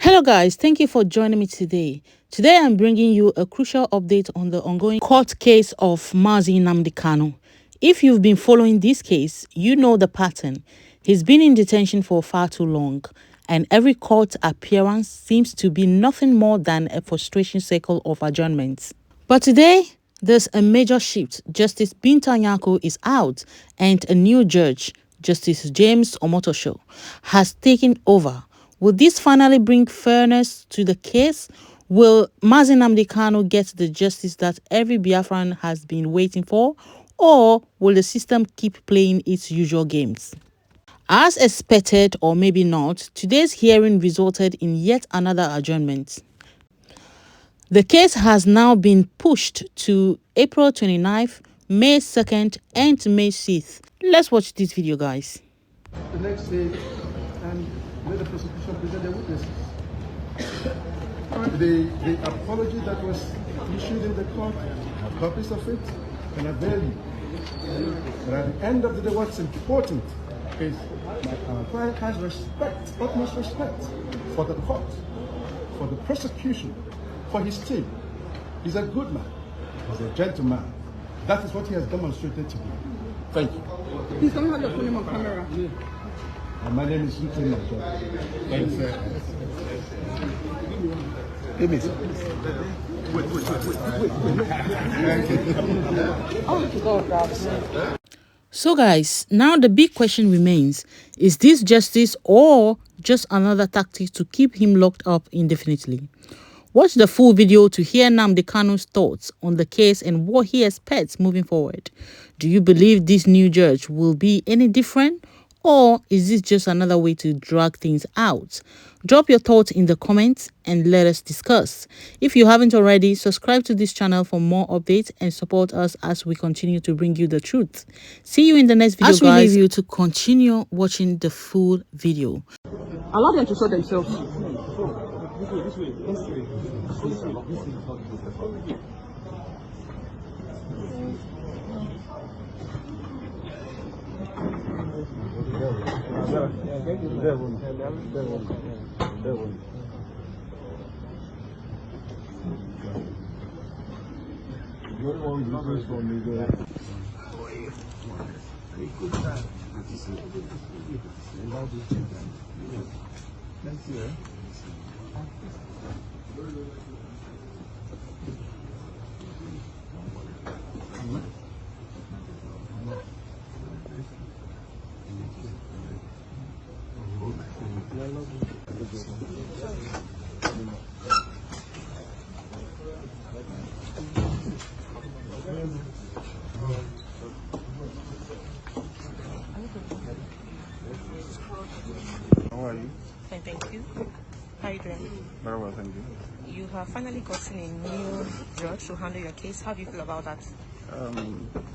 Hello guys, thank you for joining me today. Today I'm bringing you a crucial update on the ongoing court case of Nnamdi Kanu. If you've been following this case, you know the pattern. He's been in detention for far too long, and every court appearance seems to be nothing more than a frustration cycle of adjournments. But today, there's a major shift. Justice Binta Nyako is out, and a new judge, Justice James Omotosho, has taken over. Will this finally bring fairness to the case? Will Nnamdi Kanu get the justice that every Biafran has been waiting for? Or will the system keep playing its usual games? As expected, or maybe not, today's hearing resulted in yet another adjournment. The case has now been pushed to April 29th, May 2nd, and May 6th. Let's watch this video, guys. The next day, and let the prosecution present their witnesses. The apology that was issued in the court, copies of it, can avail you. But at the end of the day, what's important is our client has respect, utmost respect for the court, for the prosecution, for his team. He's a good man. He's a gentleman. That is what he has demonstrated to me. Thank you. Please don't have your phone on camera. And my name is Nnamdi. Thank you, sir. Give me some. Wait. Oh, God. So guys, now the big question remains, is this justice or just another tactic to keep him locked up indefinitely? Watch the full video to hear Nnamdi Kanu's thoughts on the case and what he expects moving forward. Do you believe this new judge will be any different? Or is this just another way to drag things out? Drop your thoughts in the comments and let us discuss. If you haven't already, subscribe to this channel for more updates and support us as we continue to bring you the truth. See you in the next video, guys. As we leave you to continue watching the full video. Allow them to show themselves. How are you? Fine, thank you. How are you doing? Very well, thank you. You have finally gotten a new judge to handle your case. How do you feel about that?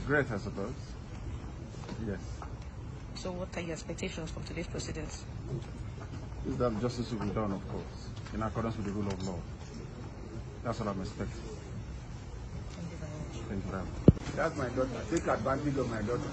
Great, I suppose. Yes. So what are your expectations from today's proceedings? Is that justice will be done, of course, in accordance with the rule of law. That's what I'm expecting. Thank you very much. Thank you very much. That's my daughter. Take advantage of my daughter.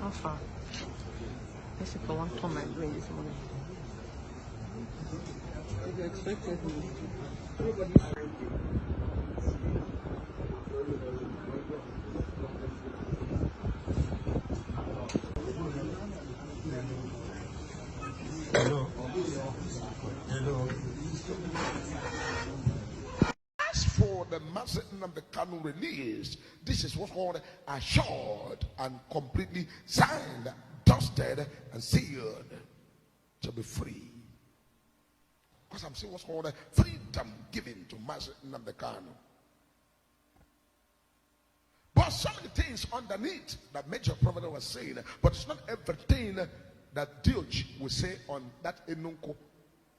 How far? Let's see for one form I'm doing this morning. You expected me. Hello. As for the message Nnamdi Kanu released, this is what's called assured and completely signed, dusted, and sealed to be free. Because I'm seeing what's called freedom given to Master Nnamdi Kanu. But so many things underneath that Major Prophet was saying, but it's not everything that Dioch will say on that Enunko.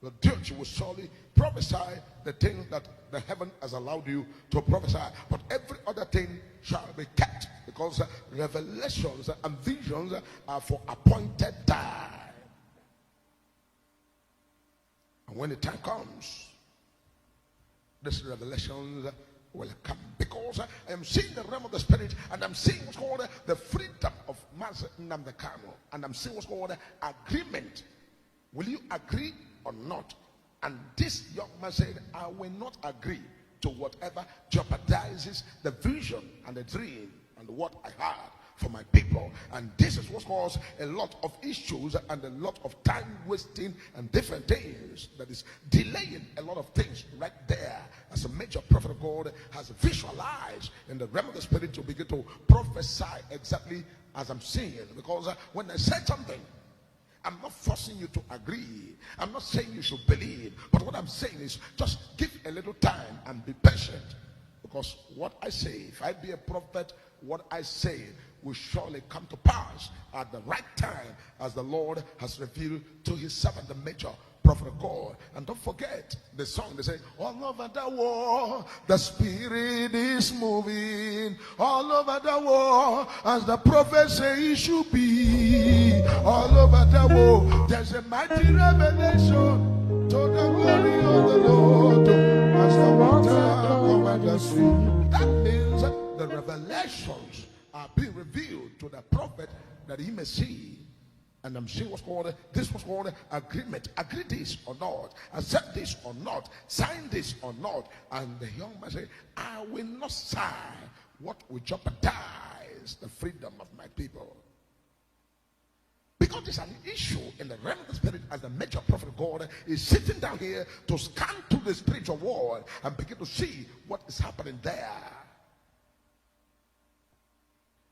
The Dioch will surely prophesy the things that the heaven has allowed you to prophesy, but every other thing shall be kept, because revelations and visions are for appointed time. And when the time comes, these revelations will come, because I am seeing the realm of the spirit, and I'm seeing what's called the freedom of Master Nnamdi Kanu, and I'm seeing what's called agreement. Will you agree or not? And this young man said, I will not agree to whatever jeopardizes the vision and the dream and what I had for my people. And this is what caused a lot of issues and a lot of time wasting and different things that is delaying a lot of things right there, as a Major Prophet of God has visualized in the realm of the spirit to begin to prophesy exactly as I'm seeing. Because when I said something, I'm not forcing you to agree. I'm not saying you should believe. But what I'm saying is just give a little time and be patient. Because what I say, if I be a prophet, what I say will surely come to pass at the right time, as the Lord has revealed to his servant, the Major Prophet of God. And don't forget the song. They say, all over the world the spirit is moving, all over the world as the prophet say it should be. All over the world there's a mighty revelation to the glory of the Lord, as the water over the sea. That means the revelations are being revealed to the prophet that he may see. And I'm seeing what's called, this was called agreement. Agree this or not, accept this or not, sign this or not. And the young man said, I will not sign what will jeopardize the freedom of my people. Because there's an issue in the realm of the spirit, as the Major Prophet of God is sitting down here to scan through the spiritual world and begin to see what is happening there.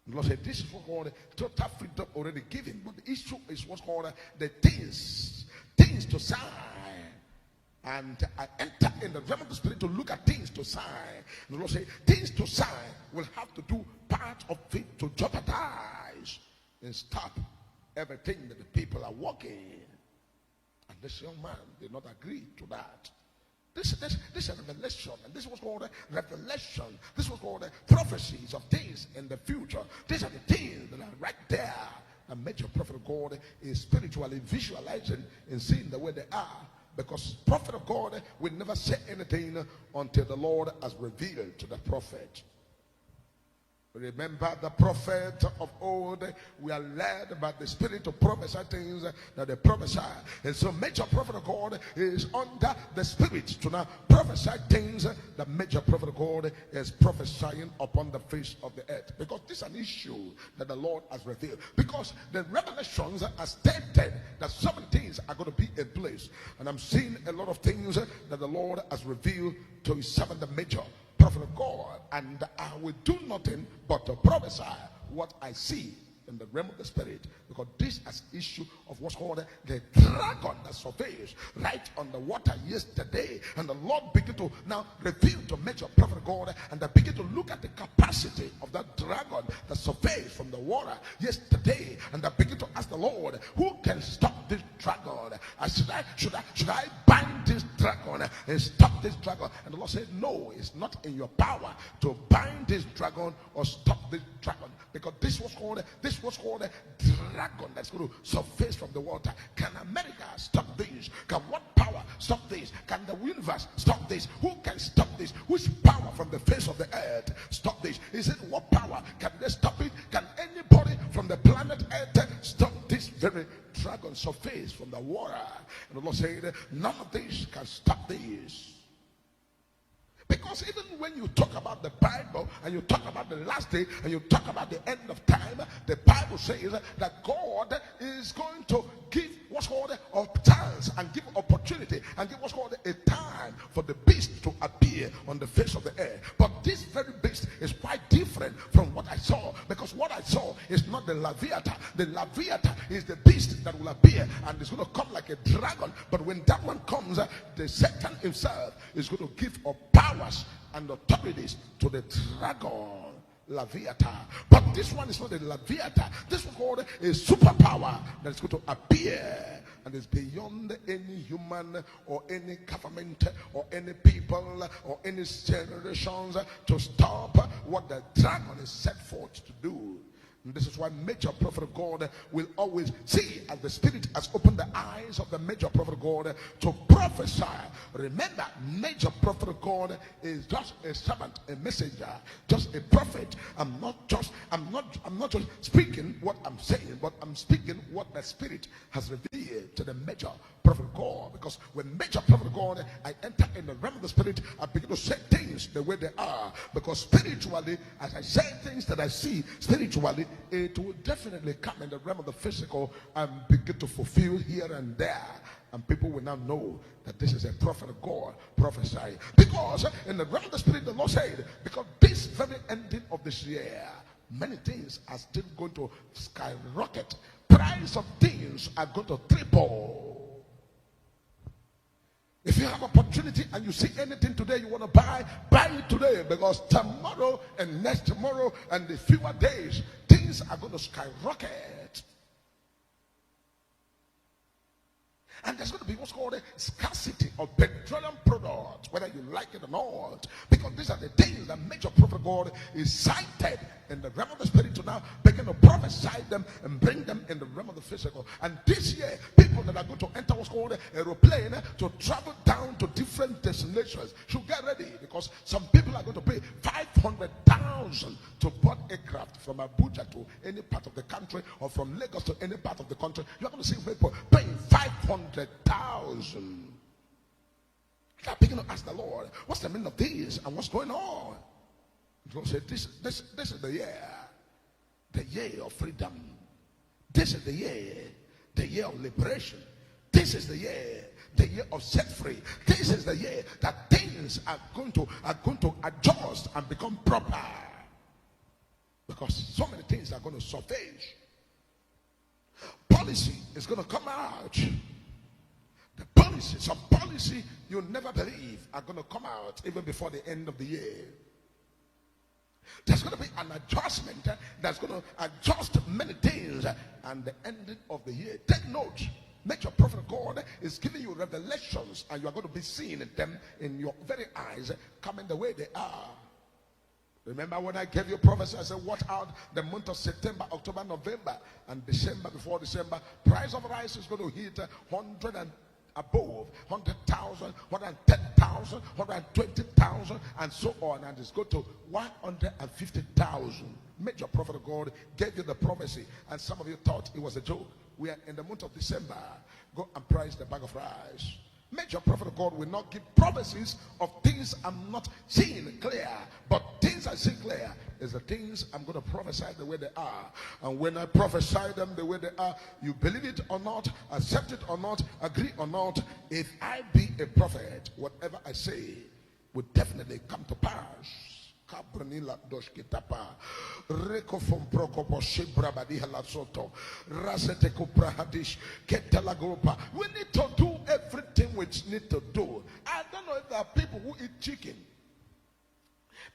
The Lord said, this is what's called total freedom already given. But the issue is what's called the things to sign. And I enter in the realm of the spirit to look at things to sign. And the Lord said, things to sign will have to do part of it to jeopardize and stop everything that the people are working. And this young man did not agree to that. This is a revelation, and this was called a revelation. This was called prophecies of things in the future. These are the things that are right there. A Major Prophet of God is spiritually visualizing and seeing the way they are. Because Prophet of God will never say anything until the Lord has revealed to the prophet. Remember the prophet of old, we are led by the spirit to prophesy things that they prophesy. And so Major Prophet of God is under the spirit to now prophesy things that Major Prophet of God is prophesying upon the face of the earth. Because this is an issue that the Lord has revealed. Because the revelations are stated that some things are going to be in place. And I'm seeing a lot of things that the Lord has revealed to his servant, the Major Prophet of God, and I will do nothing but to prophesy what I see in the realm of the spirit, because this is issue of what's called the dragon that surveys right on the water yesterday. And the Lord began to now reveal to Major Prophet of God, and they begin to look at the capacity of that dragon that surveys from the water yesterday. And they begin to ask the Lord, who can stop this dragon? Should I bind this dragon and stop this dragon? And the Lord said, no, it's not in your power to bind this dragon or stop this dragon, because this was called a dragon that's going to surface from the water. Can America stop this? Can what power stop this? Can the universe stop this? Who can stop this? Which power from the face of the earth stop this? Is it what power? Can they stop it? Can anybody from the planet earth stop this very dragon surface from the water? And the Lord said, none of this can stop this. Because even when you talk about the Bible and you talk about the last day and you talk about the end of time, the Bible says that God is going to give what's called a chance and give opportunity and give what's called a time for the beast to appear on the face of the earth. But this very beast is quite different from what I saw, because what I saw is not the Leviathan. The Leviathan is the beast that will appear and it's going to come like a dragon. But when that one comes, the the Satan himself is going to give up powers and authorities to the dragon Leviathan. But this one is not a Leviathan. This one called a superpower that is going to appear and is beyond any human or any government or any people or any generations to stop what the dragon is set forth to do. And this is why major prophet of God will always see, as the Spirit has opened the eyes of the major prophet of God to prophesy. Remember, major prophet of God is just a servant, a messenger, just a prophet. I'm not just speaking what I'm saying, but I'm speaking what the Spirit has revealed to the major prophet of God. Because when major prophet of God, I enter in the realm of the Spirit, I begin to say things the way they are. Because spiritually, as I say things that I see spiritually, it will definitely come in the realm of the physical and begin to fulfill here and there. And people will now know that this is a prophet of God prophesying. Because in the realm of the Spirit, the Lord said, because this very ending of this year, many things are still going to skyrocket. Price of things are going to triple. If you have opportunity and you see anything today you want to buy it today, because tomorrow and next tomorrow and the fewer days, things are going to skyrocket. And there's going to be what's called a scarcity of petroleum products, whether you like it or not. Because these are the things that major prophet God is cited in the realm of the Spirit to now begin to prophesy them and bring them in the realm of the physical. And this year, people that are going to enter what's called an aeroplane to travel down to different destinations should get ready, because some people are going to pay 500,000 to board aircraft from Abuja to any part of the country, or from Lagos to any part of the country. You're going to see people paying 500,000. I begin to ask the Lord, what's the meaning of this and what's going on? He's going to say, this is the year of freedom. This is the year of liberation. This is the year of set free. This is the year that things are going to adjust and become proper. Because so many things are going to surface. Policy is going to come out. The policy, some policy you'll never believe are going to come out even before the end of the year. There's going to be an adjustment that's going to adjust many things and the ending of the year. Take note. Major prophet of God is giving you revelations, and you are going to be seeing them in your very eyes coming the way they are. Remember when I gave you prophecy, I said, watch out the month of September, October, November, and December. Before December, price of rice is going to hit 100 and above, 100,000, 110,000, 120,000, and so on, and it's go to 150,000. Major prophet of God gave you the prophecy, and some of you thought it was a joke. We are in the month of December. Go and price the bag of rice. Major prophet of God will not give prophecies of things I'm not seeing clear, but things I see clear is the things I'm going to prophesy the way they are. And when I prophesy them the way they are, you believe it or not, accept it or not, agree or not, if I be a prophet, whatever I say will definitely come to pass. We need to do everything we need to do. I don't know if there are people who eat chicken.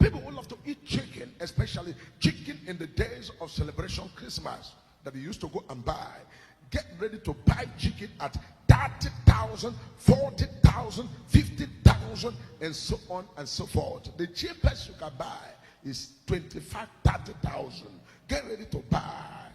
People who love to eat chicken, especially chicken in the days of celebration Christmas, that you used to go and buy. Get ready to buy chicken at 30,000, 40,000, 50,000, and so on and so forth. The cheapest you can buy is 25,000, 30,000. Get ready to buy.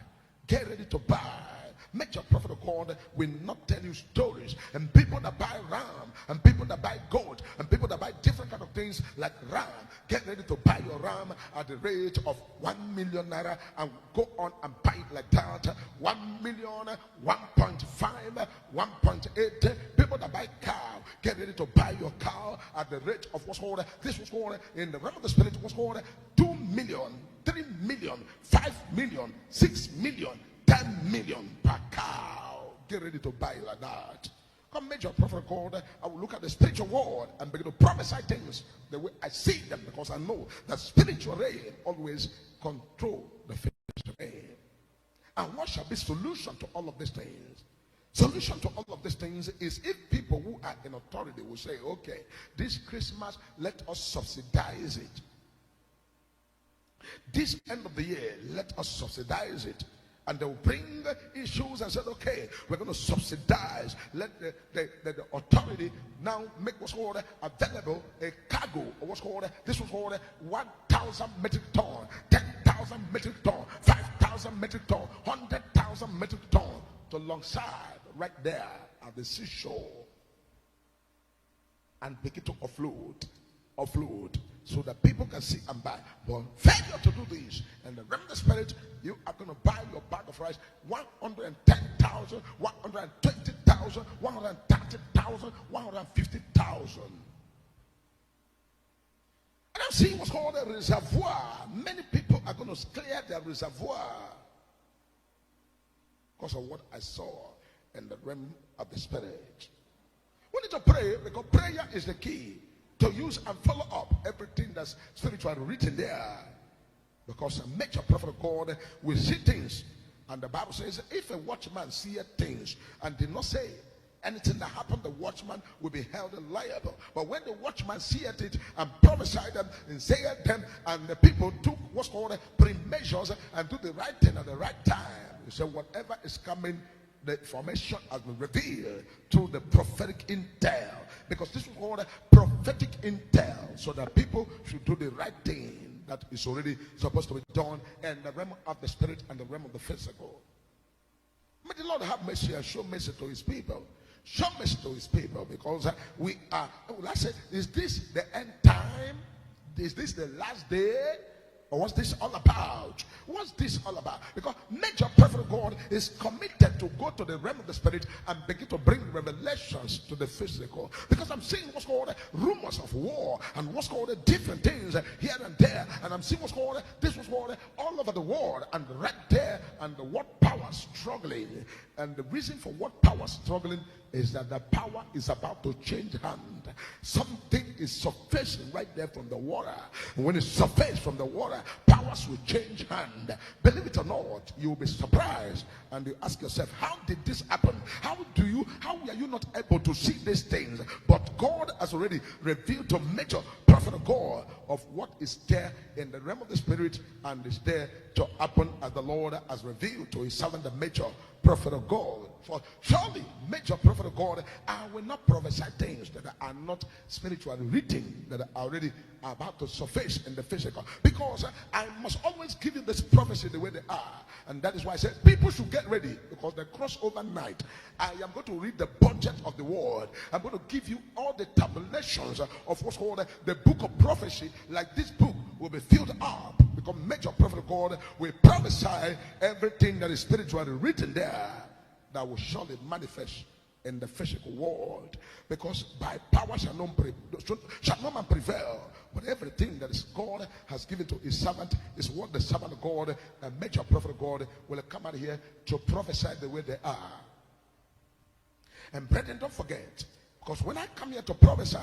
Get ready to buy. Major prophet of God will not tell you stories. And people that buy ram, and people that buy goat, and people that buy different kind of things like ram, get ready to buy your ram at the rate of 1 million naira and go on and buy it like that. 1 million, 1.5, 1.8. People that buy cow, get ready to buy your cow at the rate of what's called, this was called in the realm of the Spirit, what's called 2 million, 3 million, 5 million, 6 million, 10 million per cow. Get ready to buy like that. Come, major prophet God, I will look at the spiritual world and begin to prophesy things the way I see them, because I know that spiritual rain always control the physical rain. And what shall be solution to all of these things? Solution to all of these things is if people who are in authority will say, okay, this Christmas, let us subsidize it. This end of the year, let us subsidize it. And they will bring issues and say, okay, we're going to subsidize. Let the authority now make what's called available a cargo, or what's called, this was called 1,000 metric ton, 10,000 metric ton, 5,000 metric ton, 100,000 metric ton to alongside right there at the seashore and begin to offload so that people can see and buy. But failure to do this, and the realm of the spirit, you are going to buy your bag of rice 110,000, 120,000, 130,000, 150,000. And I'm seeing what's called a reservoir. Many people are going to clear their reservoir because of what I saw in the realm of the spirit. We need to pray, because prayer is the key to use and follow up everything that's spiritually written there. Because a major prophet of God will see things, and the Bible says if a watchman seeth things and did not say anything that happened, the watchman will be held liable. But when the watchman seeth it and prophesied them and saith them, and the people took what's called pre-measures and do the right thing at the right time, you say whatever is coming, the information has been revealed through the prophetic intel, because this is called prophetic intel, so that people should do the right thing that is already supposed to be done in the realm of the spirit and the realm of the physical. May the Lord have mercy and show mercy to his people. Show mercy to his people, because we are, well, I said, is this the end time? Is this the last day? Or what's this all about? What's this all about? Because major prophet of God is committed to go to the realm of the spirit and begin to bring revelations to the physical. Because I'm seeing what's called rumors of war and what's called different things here and there. And I'm seeing what's called, this was called all over the world and right there, and what power struggling. And the reason for what power struggling is that the power is about to change hand. Something is surfacing right there from the water. When it surfaces from the water, powers will change hand. Believe it or not, you will be surprised, and you ask yourself, how did this happen? How are you not able to see these things? But God has already revealed to major prophet of God of what is there in the realm of the spirit, and is there to happen as the Lord has revealed to his servant, the major prophet of God. For surely, major prophet of God, I will not prophesy things that are not spiritually written, that are already about to surface in the physical, because I must always give you this prophecy the way they are. And that is why I said people should get ready, because the crossover night, I am going to read the budget of the world. I'm going to give you all the tabulations of what's called the book of prophecy. Like this book will be filled up, because major prophet of God will prophesy everything that is spiritually written there, that will surely manifest in the physical world. Because by power shall no man prevail, but everything that is God has given to his servant is what the servant of God, a major prophet of God, will come out here to prophesy the way they are. And brethren, don't forget, because when I come here to prophesy,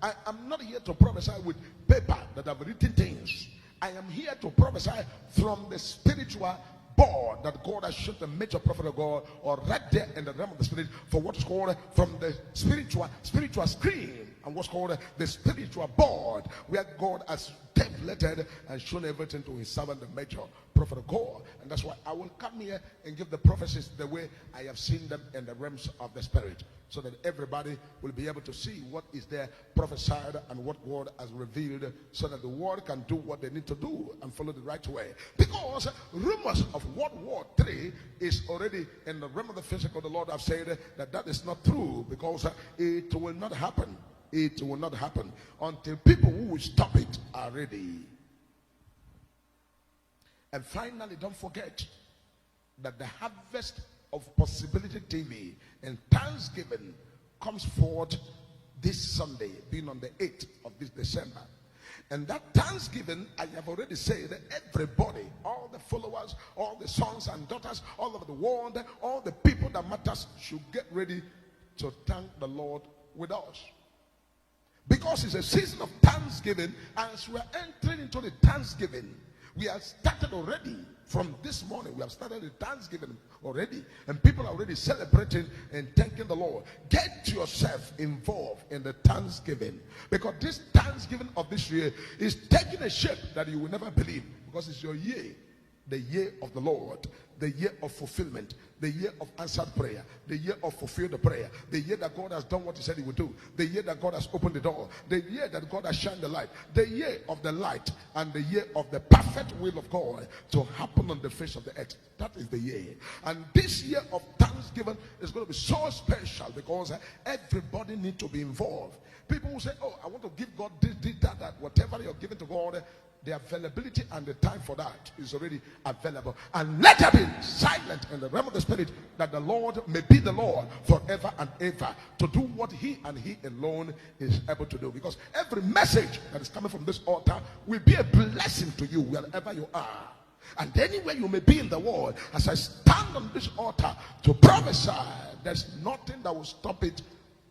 I am not here to prophesy with paper that have written things. I am here to prophesy from the spiritual board that God has shown the major prophet of God, or right there in the realm of the spirit, for what is called from the spiritual screen, and what's called the spiritual board, where God has templated and shown everything to his servant, the major prophet of God. And that's why I will come here and give the prophecies the way I have seen them in the realms of the spirit, so that everybody will be able to see what is there prophesied and what God has revealed, so that the world can do what they need to do and follow the right way. Because rumors of World War III is already in the realm of the physical. The Lord have said that is not true, because it will not happen. It will not happen until people who will stop it are ready. And finally, don't forget that the harvest of Possibility TV and Thanksgiving comes forward this Sunday, being on the 8th of this December. And that Thanksgiving, I have already said that everybody, all the followers, all the sons and daughters all over the world, all the people that matters should get ready to thank the Lord with us. Because it's a season of Thanksgiving, and as we are entering into the Thanksgiving, We have started already. From this morning, we have started the Thanksgiving already. And people are already celebrating and thanking the Lord. Get yourself involved in the Thanksgiving. Because this Thanksgiving of this year is taking a shape that you will never believe. Because it's your year. The year of the Lord, the year of fulfillment, the year of answered prayer, the year of fulfilled prayer, the year that God has done what he said he would do, the year that God has opened the door, the year that God has shined the light, the year of the light, and the year of the perfect will of God to happen on the face of the earth. That is the year. And this year of Thanksgiving is going to be so special because everybody needs to be involved. People will say, oh, I want to give God this, that. Whatever you're giving to God, the availability and the time for that is already available. And let there be silent in the realm of the spirit, that the Lord may be the Lord forever and ever, to do what he and he alone is able to do. Because every message that is coming from this altar will be a blessing to you wherever you are. And anywhere you may be in the world, as I stand on this altar to prophesy, there's nothing that will stop it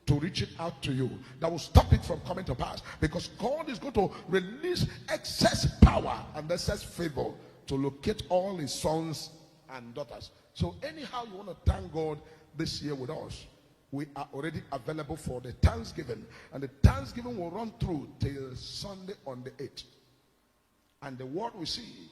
to reach it out to you, that will stop it from coming to pass, because God is going to release excess power and excess favor to locate all his sons and daughters. So anyhow you want to thank God this year with us, we are already available for the Thanksgiving, and the Thanksgiving will run through till Sunday on the 8th, and the world will see,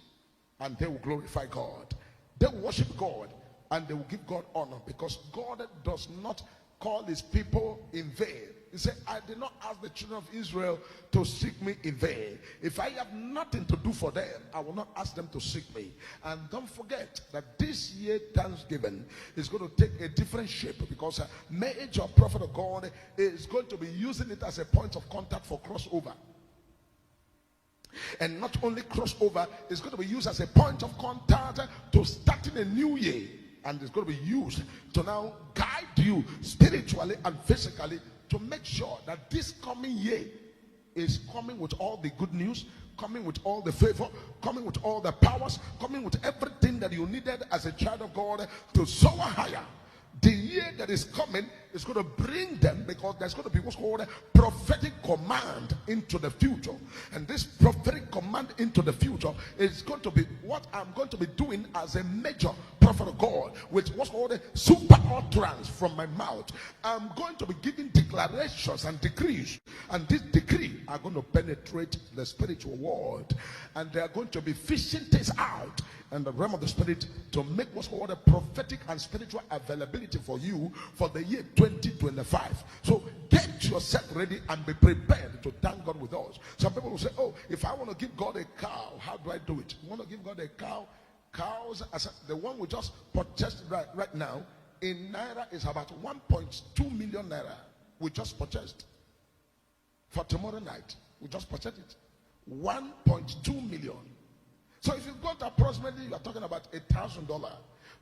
and they will glorify God, they will worship God, and they will give God honor, because God does not call his people in vain. He said, I did not ask the children of Israel to seek me in vain. If I have nothing to do for them, I will not ask them to seek me. And don't forget that this year Thanksgiving is going to take a different shape, because a major prophet of God is going to be using it as a point of contact for crossover. And not only crossover, it's going to be used as a point of contact to starting a new year. And it's going to be used to now guide you spiritually and physically to make sure that this coming year is coming with all the good news, coming with all the favor, coming with all the powers, coming with everything that you needed as a child of God to soar higher. The year that is coming is going to bring them, because there's going to be what's called a prophetic command into the future. And this prophetic command into the future is going to be what I'm going to be doing as a major prophet of God, with what's called a super utterance from my mouth. I'm going to be giving declarations and decrees, and these decrees are going to penetrate the spiritual world, and they are going to be fishing things out in the realm of the spirit to make what's called a prophetic and spiritual availability for you for the year 2025. So get yourself ready and be prepared to thank God with us. Some people will say, oh, if I want to give God a cow, how do I do it? You want to give God a cow? Cows, as the one we just purchased right now in naira, is about 1.2 million naira. We just purchased for tomorrow night. We just purchased it. 1.2 million. So if you've got approximately, you are talking about $1,000.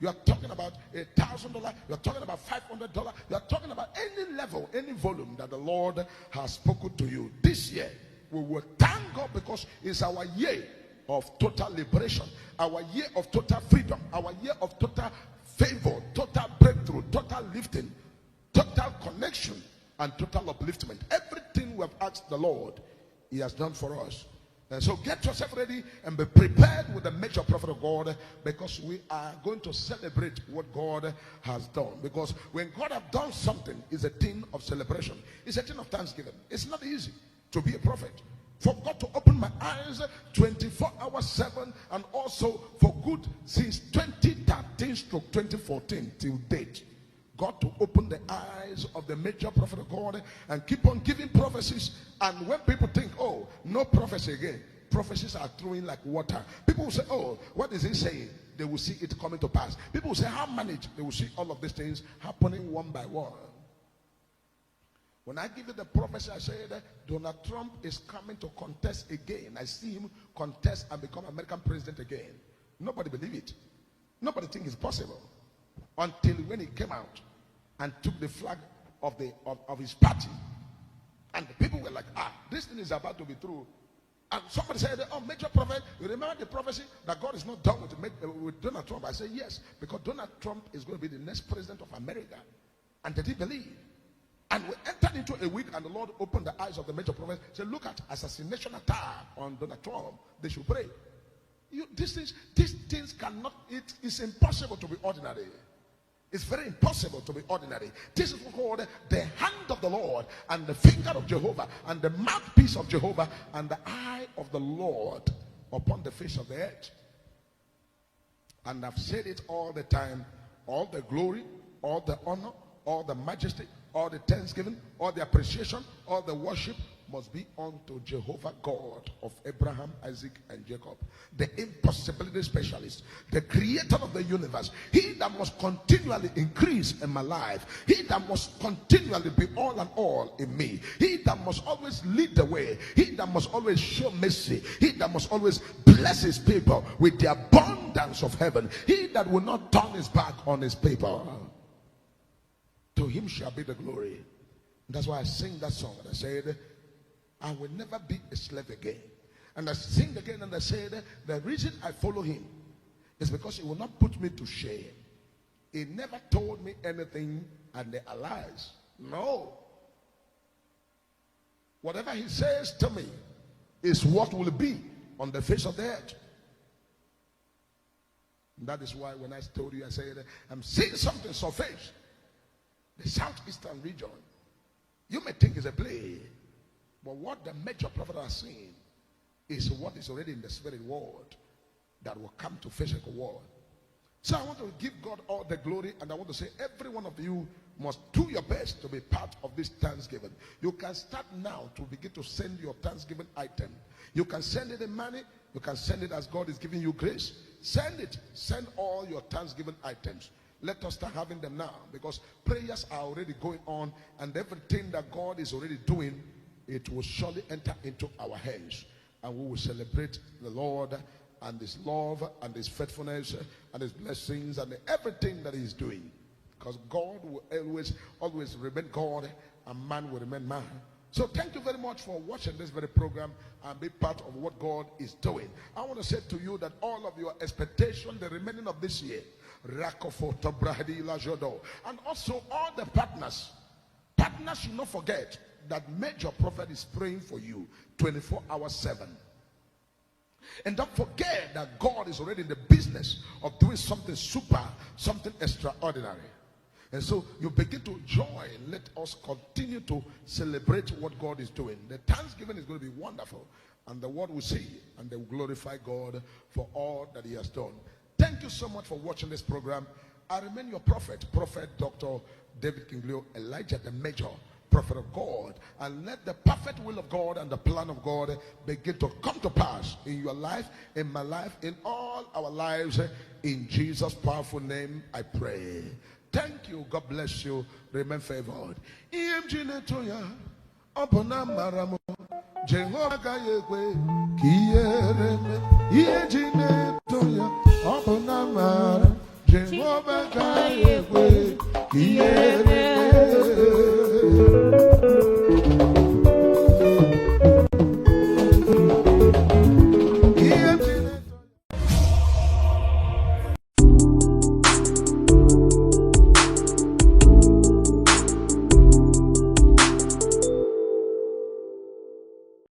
You are talking about $1,000. You are talking about $500. You are talking about any level, any volume that the Lord has spoken to you. This year, we will thank God, because it's our year of total liberation, our year of total freedom, our year of total favor, total breakthrough, total lifting, total connection, and total upliftment. Everything we have asked the Lord, he has done for us. And so get yourself ready and be prepared with the major prophet of God, because we are going to celebrate what God has done. Because when God has done something, it's a thing of celebration. It's a thing of thanksgiving. It's not easy to be a prophet. For God to open my eyes 24 hours 7, and also for good since 2013 to 2014 till date. God to open the eyes of the major prophet of God and keep on giving prophecies. And when people think, oh, no prophecy again, prophecies are throwing like water. People will say, oh, what is he saying? They will see it coming to pass. People will say, how manage? They will see all of these things happening one by one. When I give you the prophecy, I said Donald Trump is coming to contest again. I see him contest and become American president again. Nobody believe it. Nobody think it's possible. Until when he came out and took the flag of his party, and the people were like, this thing is about to be true. And somebody said, oh, major prophet, you remember the prophecy that God is not done with Donald Trump? I said, yes, because Donald Trump is going to be the next president of America. And they did believe. And we entered into a week, and the Lord opened the eyes of the major prophet. Said, look at assassination attack on Donald Trump. They should pray. These things cannot, it is impossible to be ordinary. It's very impossible to be ordinary. This is called the hand of the Lord and the finger of Jehovah and the mouthpiece of Jehovah and the eye of the Lord upon the face of the earth. And I've said it all the time. All the glory, all the honor, all the majesty, all the thanksgiving, all the appreciation, all the worship must be unto Jehovah God of Abraham, Isaac, and Jacob, the impossibility specialist, the creator of the universe. He that must continually increase in my life. He that must continually be all and all in me. He that must always lead the way. He that must always show mercy. He that must always bless his people with the abundance of heaven. He that will not turn his back on his people. To him shall be the glory. That's why I sing that song. And I said, I will never be a slave again. And I sing again and I said, the reason I follow him is because he will not put me to shame. He never told me anything and they are lies. No. Whatever he says to me is what will be on the face of the earth. And that is why when I told you, I said, I'm seeing something surface. The southeastern region. You may think it's a play. But what the major prophet has seen is what is already in the spirit world that will come to physical world. So I want to give God all the glory, and I want to say every one of you must do your best to be part of this Thanksgiving. You can start now to begin to send your Thanksgiving item. You can send it in money. You can send it as God is giving you grace. Send it. Send all your Thanksgiving items. Let us start having them now, because prayers are already going on, and everything that God is already doing, it will surely enter into our hands, and we will celebrate the Lord and his love and his faithfulness and his blessings and everything that he is doing, because God will always remain God and man will remain man. So thank you very much for watching this very program and be part of what God is doing. I want to say to you that all of your expectation, the remaining of this year, and also all the partners should not forget that major prophet is praying for you 24 hours 7. And don't forget that God is already in the business of doing something super, something extraordinary. And so you begin to join. Let us continue to celebrate what God is doing. The Thanksgiving is going to be wonderful, and the world will see and they will glorify God for all that he has done. Thank you so much for watching this program. I remain your prophet, Prophet Dr. David Kingleo, Elijah the Major, prophet of God, and let the perfect will of God and the plan of God begin to come to pass in your life, in my life, in all our lives. In Jesus' powerful name I pray. Thank you. God bless you. Remain favored. Jehovah